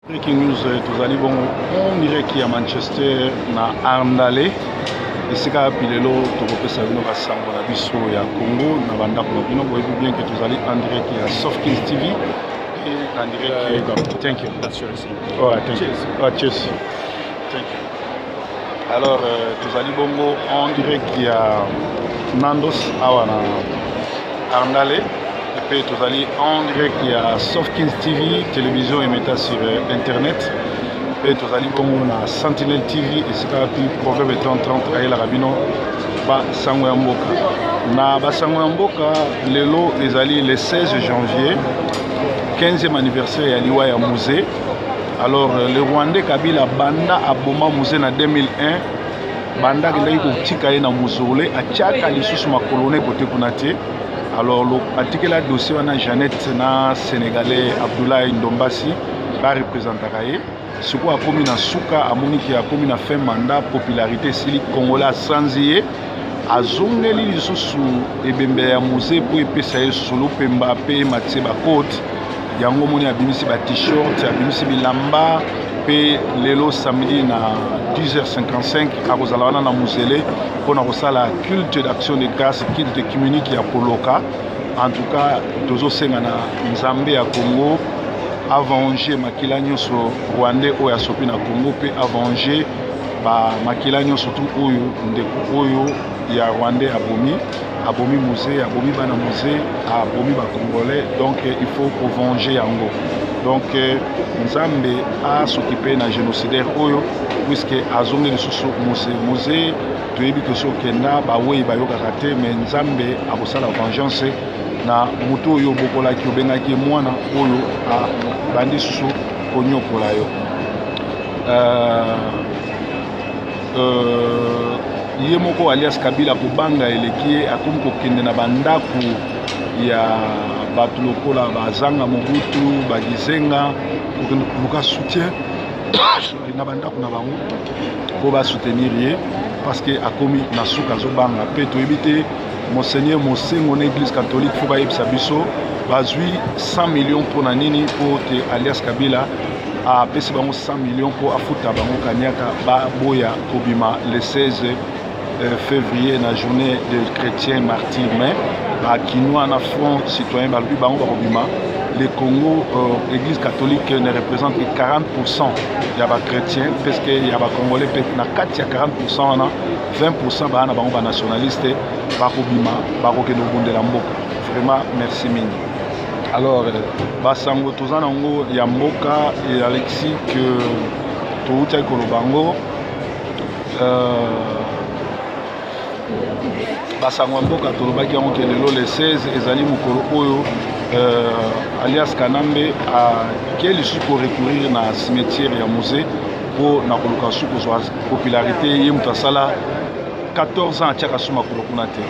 Breaking news, tozali bongo on dirait qu'il y a Manchester na Arndale esika pilelo tokopesa bino basango na biso ya Congo na bandako na bino boyebi bien que tozali en direct ya Softkins TV et en direct. Thank you. That's yours. Oh, thank you. Oh, cheers. Thank you. Alors tozali bongo en direct ya Nandos awa na Arndale. Et puis tozali en direct ya Softkins TV, télévision et méta sur internet. Et tozali bongo na Sentinel TV et c'est puis Proverbe 30 ayela rabino ba sango ya mboka. Na ba sango ya mboka lelo ezali le 16 janvier, 15e anniversaire ya liwa ya musée. Alors le Rwandais Kabila banda aboma musée na 2001. Banda kendaki kotika ye na muzole atiaka lisusu makolone kote kuna te. Alors atikela dossier wana Jeannette na Sénégalais Abdoulaye Ndombasi ba représentaka ye. Siko akomi na suka amoniki akomi na fin mandat popularité sili Congolais sanzi ye azongeli lisusu ebembe ya musée po epesa ye solo pemba pe matse ba cote yango moni abimisi ba t-shirt abimisi bilamba pe lelo samedi na 10h55 akozala wana na musele pona kosala culte d'action de grâce culte communique ya Poloka. En tout cas tozosenga na Nzambe ya Congo avanger makila nyonso Rwandais oyo asopi na Congo pe avanger ba makila nyonso tout oyo ndeko oyo ya Rwandais abomi musée abomi bana musée abomi ba Congolais. Donc il faut venger yango. Donc Nzambe a s'occuper na génocidaire oyo puisque azongi lisusu musée toyebi ke sokenda bawei bayokaka te mais Nzambe akosala vengeance na moto oyo bokolaki obengaki mwana oyo bandi susu konyokola yo. Ye moko alias Kabila kobanga eleki akomi kokende na bandako ya bato lokola bazanga Mobutu bagizenga kokende koluka soutien na bandako na bango po basoutenir ye parce que akomi na suka azobanga pe toyebi te Monseigneur Mosengo na Église catholique faut bayebisa biso bazwi 100 millions pour na nini po te alias Kabila apesi bango 100 millions pour afuta bango kanyaka baboya kobima le 16 février na journée de chrétiens martyrs mais bakinois na front citoyen balobi bango bakobima. Le Congo, l'Église catholique ne représente que 40% de les chrétiens, parce qu'il y a des Congolais, il y a 40%, 20% bana bango nationalistes, bakobima, bakokendo bonde la mboka. Vraiment merci mini. Alors, basango tozanango ya mboka et Alexis que touta kolobango basango mboka tolobaki yango ke lelo le 16 ezali mokolo oyo alias Kanambe qui lisusu ko recourir na cimetière ya musée po na koluka suku kozwa popularité ye mutu asala 14 ans atiaka su makolo kuna te.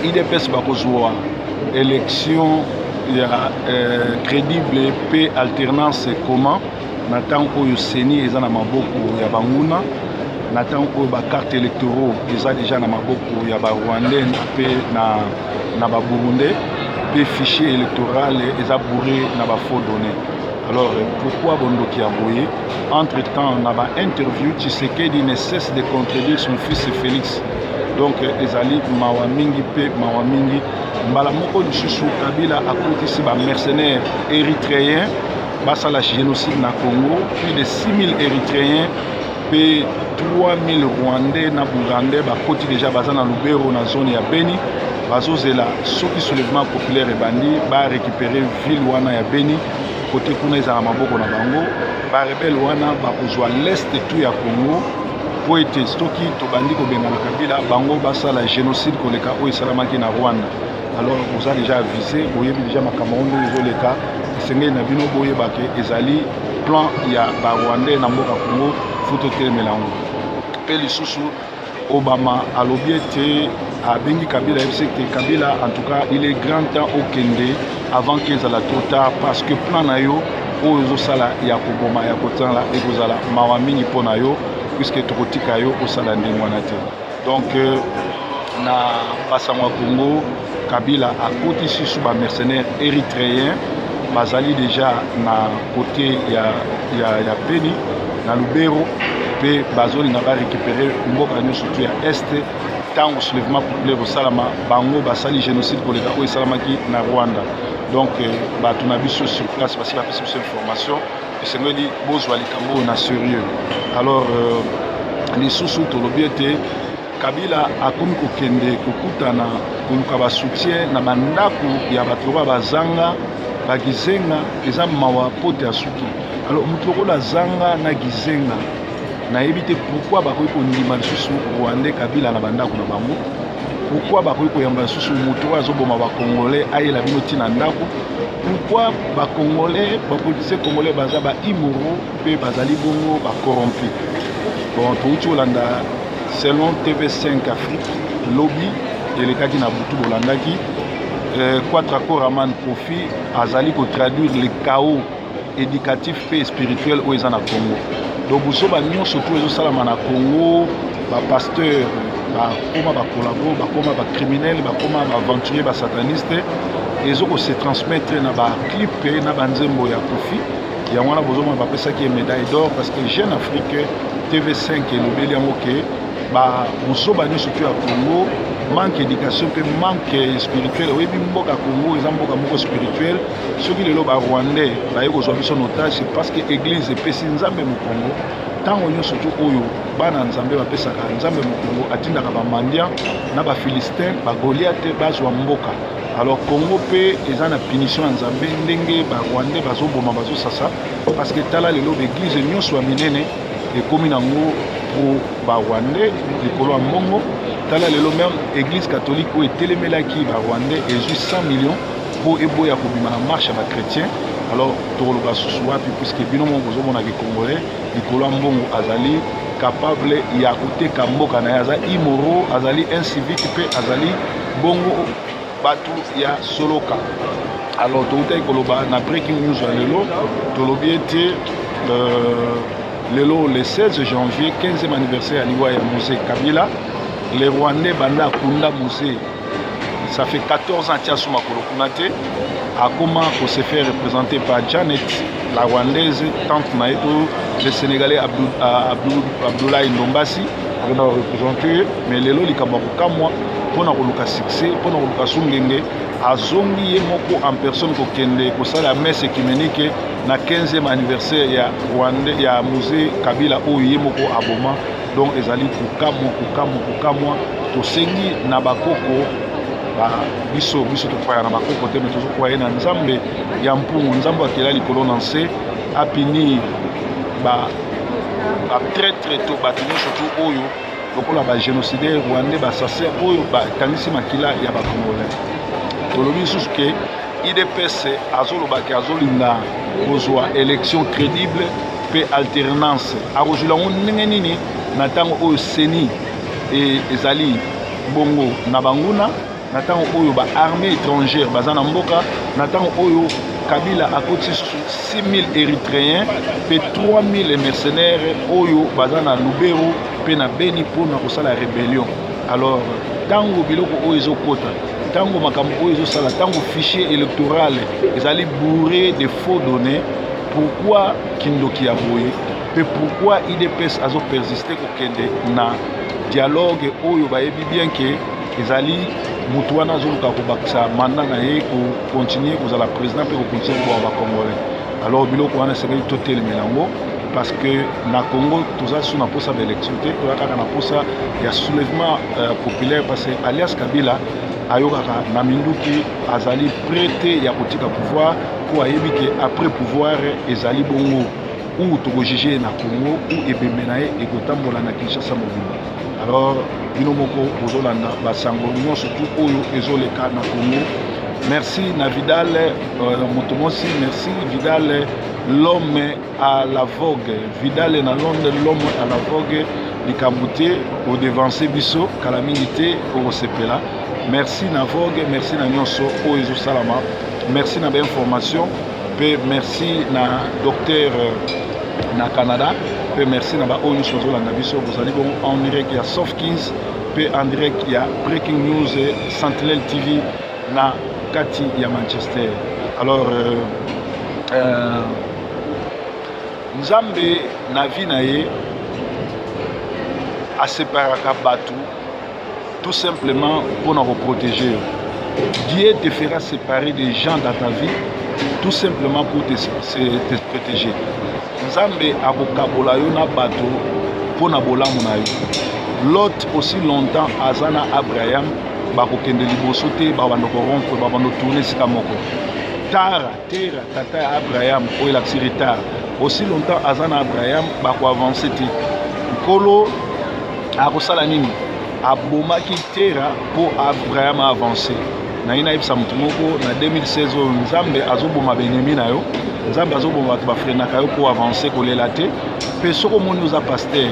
IDPS bakozwa élection ya crédible pe alternance comment na ntango oyo seni eza na maboko ya banguna na ntango oyo bacarte électoraux eza déjà na maboko ya barwandais pe na baburundais pe fichier électoral eza bourré na bafaux données. Alors pourquoi bondoki a boye? Entre temps na ba interview Tshisekedi ne cesse de contredire son fils Félix. Donc ezali mawa mingi pe mawa mingi mbala moko lisusu Kabila akotisi ba mercenaires érythréens basala génocide na Congo, plus de 6000 érythréens pe 3000 rwandais na burundais bakoti déjà baza na Lubero na zone ya Beni bazozela soki soulèvement populaire ebandi ba récupérer ville wana ya Beni côté kuna ezala maboko na bango ba rebelle wana bakozwa l'est tout ya Congo po ete soki tobandi kobenga na Kabila bango basala génocide koleka oyo esalamaki na Rwanda. Alors vous avez déjà avisé boyebi déjà makambo oyo ezoleka esengeli na bino boyeba ke ezali plan ya ba Rwandais na mboka Congo foto telemela yango pe lisusu Obama alobi ete abengi Kabila que Kabila en tout cas il est grand temps au Kende avant qu'ils aient la trop tard parce que plan na yo oyo sala ya koboma ya kotala ekozala mawa mingi pona yo puisque tokotika yo osala ndenge wana te. Donc na basango Congo Kabila akotisi sous ba mercenaires érythréens bazali déjà na côté ya Beni na Lubero pe bazolinga ba récupérer mboka nyonso tu ya est tango soulèvement populaire au salama bango basali génocide koleka oyo esalamaki na Rwanda. Donc bato na biso sur place basi bapesi biso information esengeli bozwa likambo na sérieux. Alors lisusu tolobi ete Kabila akomi kokende kokutana koluka basoutien na bandako ya bato lokola bazanga bagizenga eza mawa pote ya suki. Alors moto lokola zanga na gizenga nayebi te pourquoi bakoki kondima lisusu Rwandais Kabila na bandako na bango, pourquoi bakoki koyamba lisusu moto oyo azoboma bakongolais ayela bino ntina ndako, pourquoi bakongolais bapolitisien congolais baza baimoro mpe bazali bongo bacorrompu. Bon touti olanda selon TV5 Afrique lobby elekaki na butu bolandaki Quatre Koraman Kofi azali traduire le chaos éducatif et spirituel au eza na Congo. Donc boso ba nyonso to ezosalama na Congo ba pasteur bakoma bakolabo bakoma bacriminel bakoma baaventurier basataniste ezoko se transmettre na baclip na banzembo ya Kofi yango wana bozomona bapesaki médaille d'or parce que Jeune Afrique TV5 elobeli yango ke boso ba nyonso to ya Congo manque éducation pe manque spirituel oyebi mboka Congo eza mboka moko spirituel soki lelo ba Rwandais baye kozwa biso otage c'est parce que église epesi nzambe mu Congo tango nyonso to oyo bana nzambe bapesaka nzambe mu Congo atindaka bamandia na bafilistin bagoliate bazwa mboka. Alors Congo pe eza na punition ya nzambe ndenge ba Rwandais bazoboma bazosasa parce que tala lelo église nyonso ya minene ekomi nango pour ba Rwandais likolo ya mbongo. Tala lelo même église catholique oyo etelemelaki ba Rwandais ezwi 100 millions pour eboya kobima na marche ya bachrétien. Alors tokoloba susu wapi puisque bino moko ozomona ke congolais likolo ya mbongo azali capable ya koteka mboka na ye aza imoro azali incivique mpe azali bongo bato ya soloka. Alors toutaki koloba na breaking news ya lelo tolobi ete lelo le 16 janvier 15e anniversaire ya liwa ya Mosé Kabila. Les Rwandais banda kunda Mosé, ça fait 14 ans tia suma kolokunate a comment se faire représenter par Janet, la Rwandaise, tante Naeto, le Sénégalais Abdoulaye Ndombasi, on a représenté, mais les lois likabaruka moi pour na succès, pour na sungenge, azongi ye moko en personne ko kende ko sala messe écuménique na 15e anniversaire ya Rwandais ya Mosé Kabila o ye moko aboma. Donc ezali kukamwa tosengi na bakoko biso tokwaya na bakoko te mais tozokwaya na nzambe ya mpungu nzambe akela likolo na nse apinir batraître to bato nyonso to oyo lokola bagénocidaire rwandais basacer oyo bakangisi makila ya bakongolais. Tolobi lisusu ke IDPS azolobaki azolinga kozwa élection crédible mpe alternance akozwila ngo ndenge nini na ntango oyo seni ezali bongo na banguna na ntango oyo baarmée étrangère baza na mboka na ntango oyo Kabila akoti 6000 érythréens mpe 3000 mercenaires oyo baza na Lubero mpe na Beni mpona kosala rébellion. Alors ntango biloko oyo ezokota ntango makambo oyo ezosala ntango fichier électoral ezali bourré de faux données, pourquoi kindoki ya boye et pourquoi IDPS azo persister kokende na dialogue oyo bayebi bien que ezali mutu wana azoluka kobakisa manda na ye ko continuer kozala président mpe kocontinue koba bakongolais. Alors biloko wana esengeli totelemela yango parce que na Congo toza so na posa baélection te toza kaka na posa ya soulèvement populaire parce que alias Kabila ayokaka na minduki azali prêté ya kotika pouvoir po ayebi ke après pouvoir ezali bongo ou tokojuge na Congo ou ebembe na ye ekotambola na Kinshasa mobimba. Alors bino moko bozolanda basango nyonso tu oyo ezoleka na Congo. Merci na Vidal Motomosi, merci Vidal l'homme à la vogue, Vidal na Londres l'homme à la vogue likambute au devancer biso calamité au sepela. Merci na vogue, merci na nyonso oyo ezosalama, merci na ba information pe merci na docteur na Canada pe merci na ba oyo nyonso ozolanda biso bozali bon en direct ya Softkins pe en direct ya Breaking News Sentinel TV na kati ya Manchester. Alors Nzambe na vie na ye aseparaka bato tout simplement pour nous protéger. Dieu te fera séparer des gens dans ta vie tout simplement pour te protéger. Nzambe abokabola yo na bato pour na bolamu na yo. Lot aussi longtemps azana Abraham bakokende liboso te babando rompre babando tourner sika moko. Tara terre tata Abraham o il a tiré tard. Aussi longtemps azana Abraham bako avancer te. Nkolo akosala nini? Abomaki terre pour Abraham avancer. Na ina ibsa mutu moko na 2016 Nzambe azoboma benemi na yo. Nzambe azoboma bato bafrenaka yo pour avancer kolela te. Pe soko moni oza pasteur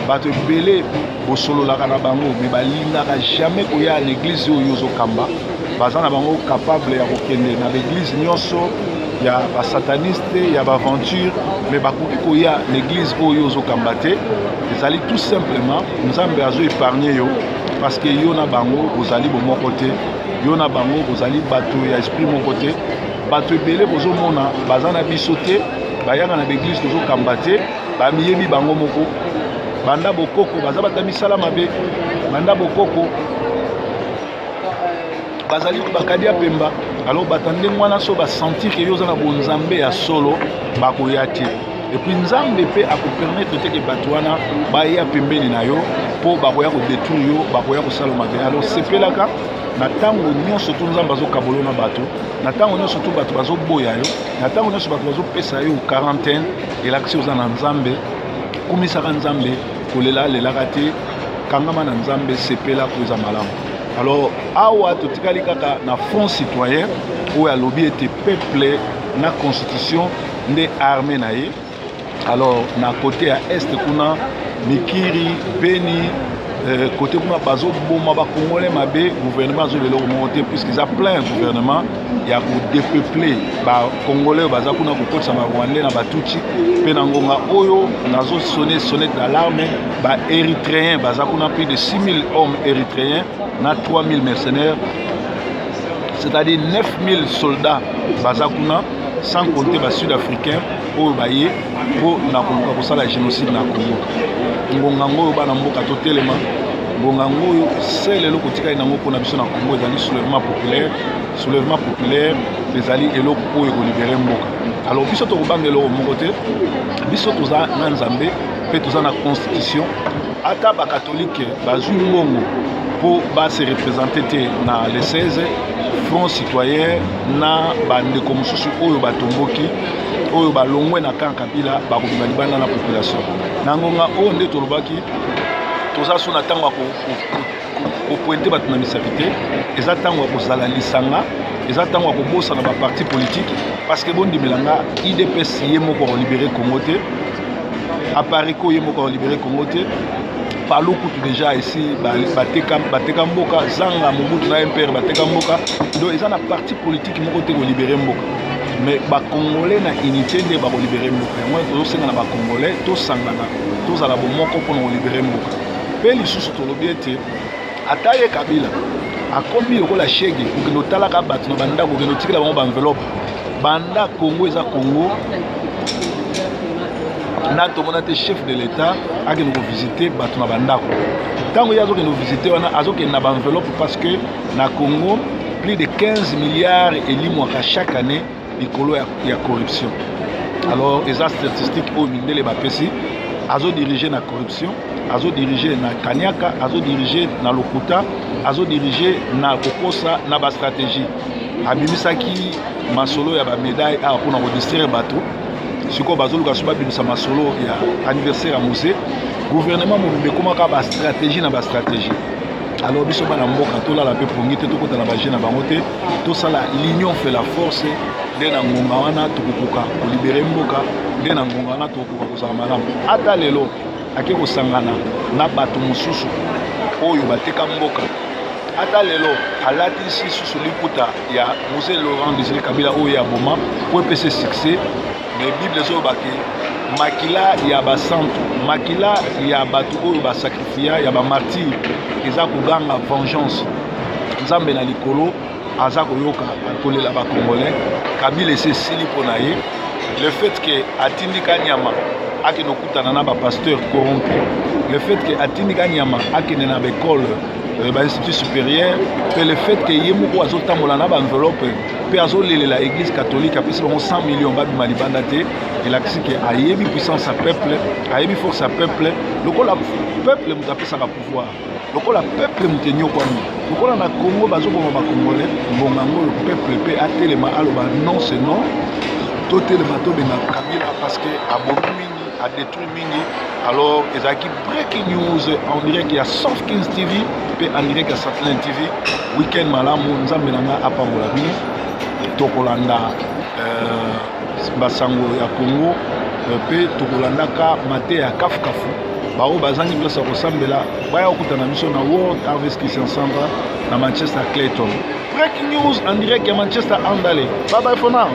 bato ebele bosololaka na bango me balingaka jamais koya na église oyo ozokamba. Baza na bango capable ya kokende na l'église nyonso ya basataniste ya baventure me bakoki koya na église oyo ozokamba te. Ezali tout simplement Nzambe azo épargner yo parce que yo na bango ozali bomoko te. Yo na bango ozali bato ya esprit moko te. Bato ebele bozomona baza na biso te bayanga na l'église tozokamba te bamiyebi bango moko banda bokoko baza bata misala mabe banda bokoko bazali bakadi ya pemba alors batande mwana so basentir que yo za na bonzambe ya solo bakoya te et puis Nzambe pe akopermettre te ke bato wana baya pembeni na yo po bakoya kodétruire yo bakoya kosala mabe. Alors sepelaka na tango nyonso to Nzambe azokabolo na bato na tango nyonso to bato bazoboya yo na tango nyonso bato bazopesa yo quarantaine elakisi oza na Nzambe kumisaka Nzambe kolela lelaka te kangama na Nzambe sepela koza malamu. Alors awa totikali kaka na front citoyen oyo alobi ete peuple na constitution nde armée na ye. Alors na côté ya est kuna Mikiri Beni côté kuna bazoboma bakongolais mabe gouvernement azobelo monter puisqu'ils a plein gouvernement ya ko dépeupler ba congolais baza kuna kokotisa ba rwandais na batuchi pe na ngonga oyo nazo sonner sonnette d'alarme ba érythréens baza kuna plus de 6000 hommes érythréens na 3000 mercenaires, c'est-à-dire 9000 soldats baza kuna sans compter ba sud-africains oyo baye po na koluka kosala génocide na Congo. Ngonga ngoyo bana mboka totelema ngonga ngoyo c'est lelo kotika nango pona biso na Congo ezali soulèvement populaire ezali eloko oyo ko libérer mboka. Alors biso to kobanga eloko moko te biso toza na Nzambe pe toza na constitution ata ba catholique bazwi mbongo po ba se représenter na le 16 front citoyen na bandeko mosusu oyo batomboki oyo balongwe na kan Kabila bakobima libanda na population na ngonga oyo nde tolobaki toza so na tango ya kopointe bato na misaki te eza tango ya kozala lisanga eza tango ya kobosana ba parti politique parce que bondimelanga IDPS ye moko kolibere Congo te Apariko ye moko kolibere Congo te Palu kutu déjà ici bateka mboka zanga Mobutu na MPR bateka mboka donc ils ont la parti politique moko te ko libérer mboka mais ba congolais na unité nde ba ko libérer mboka moi to senga na ba congolais to sangana to zala bo moko pour ko libérer mboka pe lisusu to lobi ete ataye Kabila akombi lokola shege ko no talaka bato na banda ko no tikela ba enveloppe banda Congo eza Congo na tomona te chef de l'état aki nous visiter bato na bandako tango yazo ke nous visiter wana azoke na ba enveloppe parce que na Congo plus de 15 milliards et limwaka chaque année likolo ya corruption. Alors les statistiques au mindele bapesi azo diriger na corruption azo diriger na Kanyaka azo diriger na Lokuta azo diriger na kokosa na ba stratégie abimisaki masolo ya ba médaille a pour na redistribuer bato siko bazoluka so babimisa masolo ya anniversaire à musée gouvernement mobimbe komaka ba stratégie na ba stratégie. Alors biso bana mboka tolala pe pongi te tokota na ba jeune na bango te tosala l'union fait la force nde na ngonga wana tokokoka kolibere mboka nde na ngonga wana tokokoka kozala malamu ata lelo ake kosangana na bato mosusu oyo bateka mboka ata lelo alati susu liputa ya Mose Laurent Désiré Kabila oyo ya boma po epesa succès mais Bible zo baki makila ya basantu makila ya bato oyo basakrifia ya bamartyr eza koganga vengeance Nzambe na likolo aza koyoka akolela ba Congolais Kabila ese sili pona ye le fait que atindika nyama akende okutana na ba pasteur corrompu le fait que atindika nyama akende na l'école institut supérieur pe le fait que ye moko azotambola na ba enveloppe pe azolelela église catholique apesi bango 100 millions babima libanda te elakisi ke ayebi puissance ya peuple ayebi force ya peuple lokola peuple moto apesaka pouvoir lokola peuple moto enyokwami lokola na Congo bazoboma bakongolais mbonga yango le peuple mpe atelema aloba non c'est non totelema tobenga Kabila parce que abomi mingi adétruit mingi alors ezalaki breaking news on dirait qu'il y a Soft Kings TV pe on dirait qu'il y a Satellite TV weekend malamu nzambe nanga apambola bino tokolanda basango ya Congo pe tokolandaka mate ya kafukafu bao bazangi place ya kosambela baya okutana biso na World Harvest Christian Center na Manchester Clayton. Breaking news en direct ya Manchester Andale. Bye bye for now.